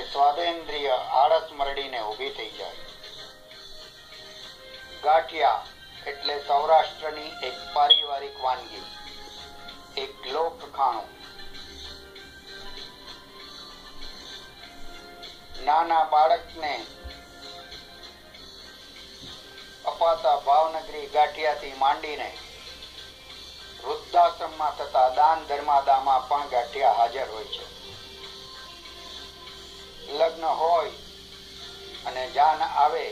સ્વાદેન્દ્રિય આળસ મરડીને ઊભી થઈ જાય. ગાંઠિયા એટલે સૌરાષ્ટ્રની એક પારિવારિક વાનગી, એક લોક ખાણું. નાના બાળકને અપાતા ભાવનગરી ગાંઠિયાથી માંડીને વૃદ્ધાશ્રમમાં થતા દાન ધર્માદામાં પણ ગાંઠિયા હાજર હોય છે. લગ્ન હોય અને જાન આવે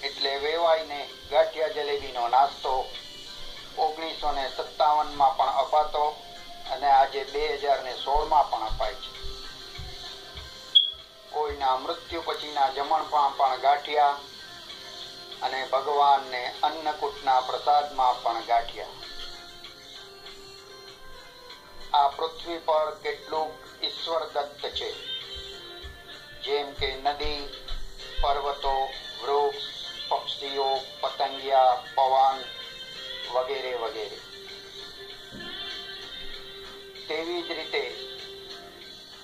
એટલે વેવાઈને ગાંઠિયા જલેબીનો નાસ્તો 1957માં પણ અપાતો અને આજે 2016માં પણ અપાય છે. કોઈના મૃત્યુ પછીના જમણમાં પણ ગાંઠિયા અને ભગવાનને અન્નકૂટના પ્રસાદમાં પણ ગાંઠિયા. આ પૃથ્વી પર કેટલું ઈશ્વર દત્ત છે, જેમ કે નદી, પર્વતો, વૃક્ષ, પક્ષીઓ, પતંગિયા, પવન વગેરે વગેરે. તેવી જ રીતે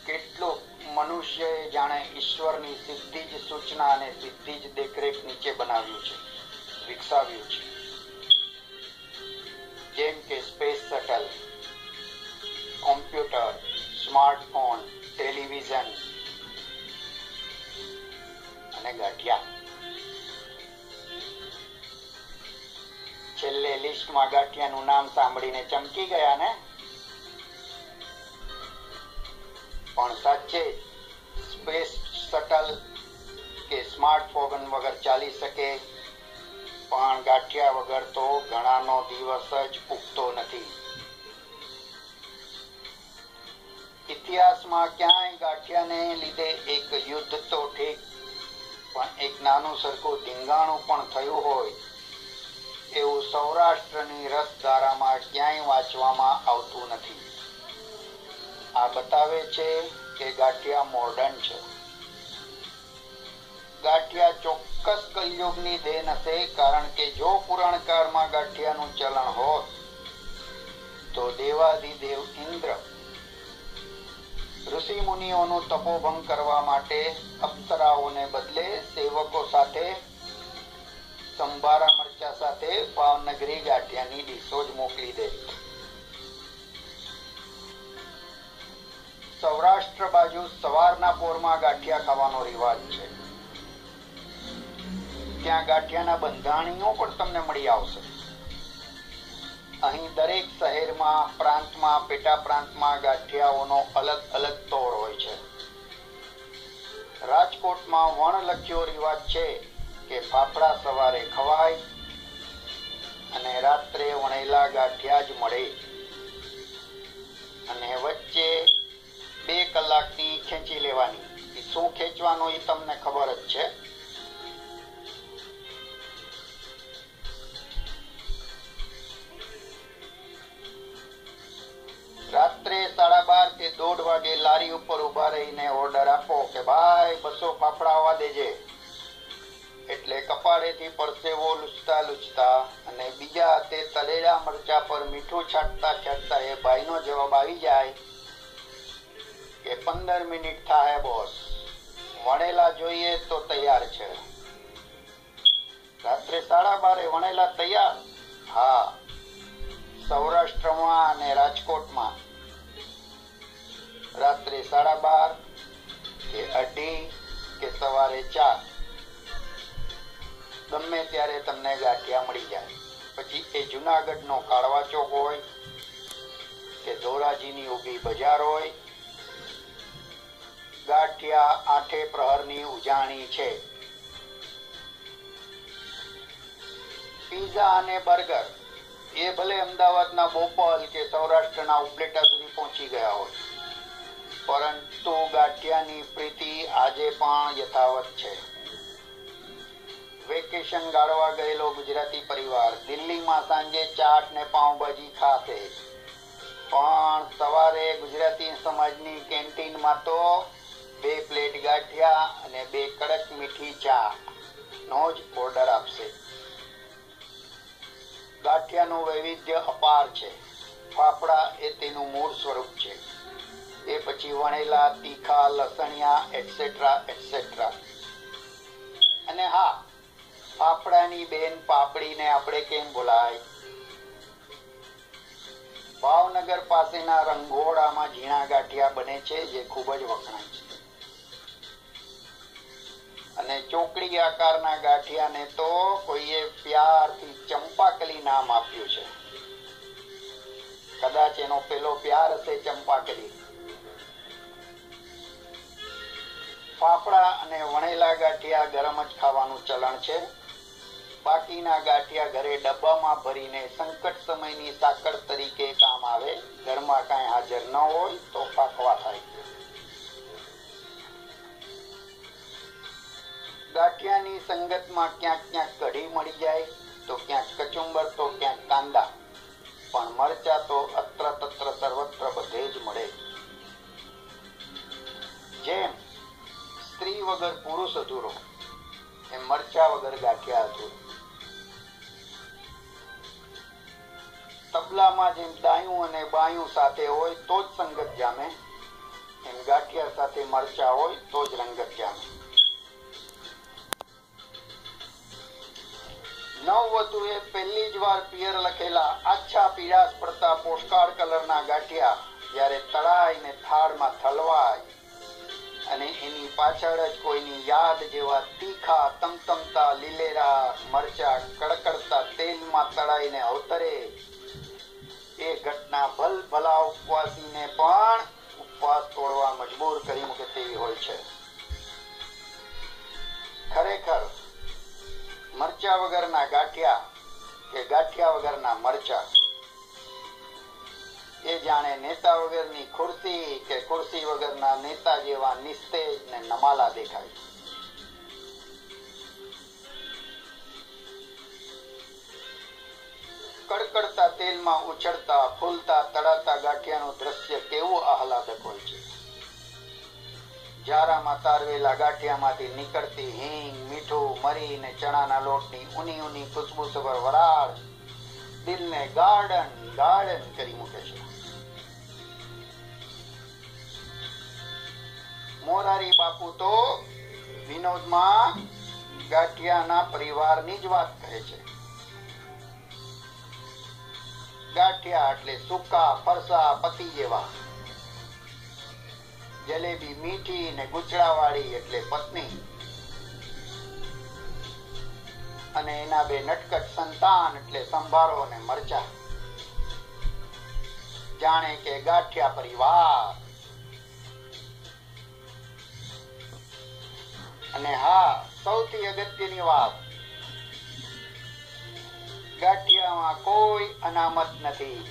કેટલું મનુષ્યએ જાણે ઈશ્વરની સીધી જ સૂચના અને સીધી જ દેખરેખ નીચે બનાવ્યું છે, વિકસાવ્યું છે. જેમ કે space shuttle, computer, smartphone, television અને ગાંઠિયા. છેલ્લે લિસ્ટમાં ગાંઠિયાનું નામ સાંભળીને ચમકી ગયા ને? પણ સાચે સ્પેસ શટલ કે સ્માર્ટફોન વગર ચાલી શકે, પણ ગાંઠિયા વગર તો ઘણાનો દિવસ જ ઉગતો નથી. ઇતિહાસમાં ક્યાંય ગાંઠિયાને લીધે એક યુદ્ધ તો ઠીક, પણ એક નાનું સરખું ધીંગાણું પણ થયું હોય એવું સૌરાષ્ટ્રની રસધારામાં ક્યાંય વાંચવામાં આવતું નથી. આ બતાવે છે કે ગાંઠિયા મોડર્ન છે. ગાંઠિયા ચોક્કસ કલયુગની દેન હશે, કારણ કે જો પુરાણ કાળમાં ગાંઠિયાનું ચલણ હોત તો દેવાધિદેવ ઇન્દ્ર ઋષિ મુનિઓનું તપોભંગ કરવા માટે અપ્સરાઓને બદલે સેવકો સાથે સંભારા મરચા સાથે ભાવનગરી ગાંઠિયાની ડીશો જ મોકલી દે. સૌરાષ્ટ્ર બાજુ સવારના પોરમાં ગાંઠિયા ખાવાનો રિવાજ છે. ત્યાં ગાંઠિયાના બંધાણીઓ પણ તમને મળી આવશે. અહીં દરેક શહેરમાં, પ્રાંતમાં, પેટા પ્રાંતમાં ગાંઠિયાઓનો અલગ અલગ તોડ હોય છે. રાજકોટમાં વણલખ્યો રિવાજ છે કે ફાફડા સવારે ખવાય અને રાત્રે વણેલા ગાંઠિયા જ મળે, અને વચ્ચે 2 કલાકની ખેંચી લેવાની. શું ખેંચવાનું એ તમને ખબર જ છે. રાત્રે 12:30 કે 1:30 વાગે લારી ઉપર ઉભા રહીને ઓર્ડર આપો કે ભાઈ 200 ફાફડા આવવા દેજે, એટલે કપાળેથી પરસેવો લૂછતા લૂછતા અને બીજા હાથે તળેલા મરચા પર મીઠું છાંટતા છાંટતા એ ભાઈનો જવાબ આવી જાય કે 15 મિનિટ થાય બોસ, વણેલા જોઈએ તો તૈયાર છે. રાત્રે 12:30 વણેલા તૈયાર? હા, સૌરાષ્ટ્રમાં અને રાજકોટમાં રાત્રે 12:30 કે 2:30 કે સવારે 4 ગમે ત્યારે તમને ગાંઠિયા મળી જાય. પછી એ જુનાગઢનો કાળવા ચોક હોય કે ધોરાજીની ઊભી બજાર હોય, ગાંઠિયા આઠે પ્રહરની ઉજાણી છે. પીઝા અને બર્ગર એ ભલે અમદાવાદના બોપલ કે સૌરાષ્ટ્રના ઉપલેટા સુધી પહોંચી ગયા હોય, પરંતુ ગાંઠિયાની પ્રીતિ આજે પણ યથાવત છે. વેકેશન ગાળવા ગયેલો ગુજરાતી પરિવાર દિલ્હીમાં સાંજે ચાટ ને પાઉંભાજી ખાશે, પણ સવારે ગુજરાતી સમાજની કેન્ટીનમાં તો 2 પ્લેટ ગાંઠિયા અને 2 કડક મીઠી ચા નો જ ઓર્ડર આપશે. ગાંઠિયાનું વૈવિધ્ય અપાર છે. ફાફડા એ તેનું મૂળ સ્વરૂપ છે. એ પછી વણેલા, તીખા, લસણિયા એટસેટ્રા એટસેટ્રા. અને હા, ફાફડાની બેન પાપડીને આપણે કેમ બોલાય? ભાવનગર પાસેના રંગોળામાં ઝીણા ગાંઠિયા બને છે, જે ખૂબ જ વખણાય છે. અને ચોકડી આકારના ગાંઠિયાને તો કોઈએ પ્યારથી ચંપાકલી નામ આપ્યું છે. કદાચ એનો પેલો પ્યાર હશે ચંપાકલી. ફાફડા અને વણેલા ગાંઠિયા ગરમ જ ખાવાનું ચલણ છે. બાકીના ગાંઠિયા ઘરે ડબ્બામાં ભરીને સંકટ સમયની સાકળ તરીકે કામ આવે. ઘરમાં કાંઈ હાજર ન હોય તો પાકવા થાય. ગાંઠિયાની સંગતમાં ક્યાંક ક્યાંક કઢી મળી જાય, તો ક્યાંક કચુંબર, તો ક્યાંક કાંદા, પણ મરચા તો અત્ર તત્ર સર્વત્ર બધે જ મળે. જેમ સ્ત્રી વગર પુરુષ અધૂરો, એમ મરચા વગર ગાંઠિયા અધૂરો. તબલામાં જેમ દાયું અને બાયું સાથે હોય તો જ સંગત જામે, એમ ગાંઠિયા સાથે મરચા હોય તો જ રંગત જામે. નવવધુએ પહેલી જ વાર પિયર લખેલા આછા પીળાશ પડતા પોસ્ટકાર્ડ કલરના ગાંઠિયા જ્યારે તળાઈને થાળમાં થલવાય અને એની પાછળ જ કોઈની યાદ જેવા તીખા તમતમતા લીલેરા મરચા કડકડતા તેલમાં તળાઈને અવતરે, એ ઘટના ભલભલા ઉપવાસીને પણ ઉપવાસ તોડવા મજબૂર કરી મૂકે તેવી હોય છે. ખરેખર મરચા વગરના ગાંઠિયા કે ગાંઠિયા વગરના મરચા એ જાણે નેતા વગરની ખુરશી કે ખુરશી વગરના નેતા જેવા નિસ્તેજ ને નમાલા દેખાય. કડકડતા તેલમાં ઉછળતા ફૂલતા તળાતા ગાંઠિયાનું દ્રશ્ય કેવું આહલાદક હોય છે. જારામાં તારવેલા ગાંઠિયામાંથી નીકળતી હિંગ, મીઠું, મરી ને ચણાના લોટની ઊની ઊની ખુશ્બુસભર વરાળ દિલને ગાર્ડન ગાર્ડન કરી મૂકે છે. મોરારી બાપુ તો વિનોદમાં ગાંઠિયાના પરિવારની જ વાત કહે છે. ગાંઠિયા એટલે સૂકા ફરસા પતિ જેવા, જલેબી મીઠી ને ગુચડાવાળી એટલે પત્ની, અને એના બે નટકટ સંતાન એટલે સંભારો અને મરચા. જાણે કે ગાંઠિયા પરિવાર. અને હા, સૌથી અગત્યની વાત, ગાંઠિયામાં કોઈ અનામત નથી.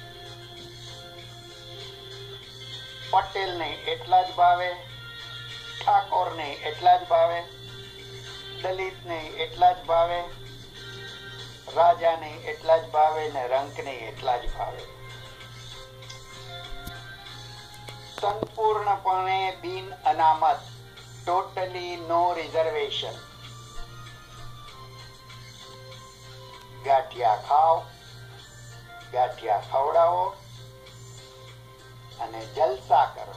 પટેલ ને એટલા જ ભાવે, ઠાકોર ને એટલા જ ભાવે, દલિત ને એટલા જ ભાવે, રાજા ને એટલા જ ભાવે ને રંક ને એટલા જ ભાવે. સંપૂર્ણપણે બિન અનામત, ટોટલી નો રિઝર્વેશન. ગાંઠિયા ખાઓ, ગાંઠિયા ખવડાવો અને જલસા કરો.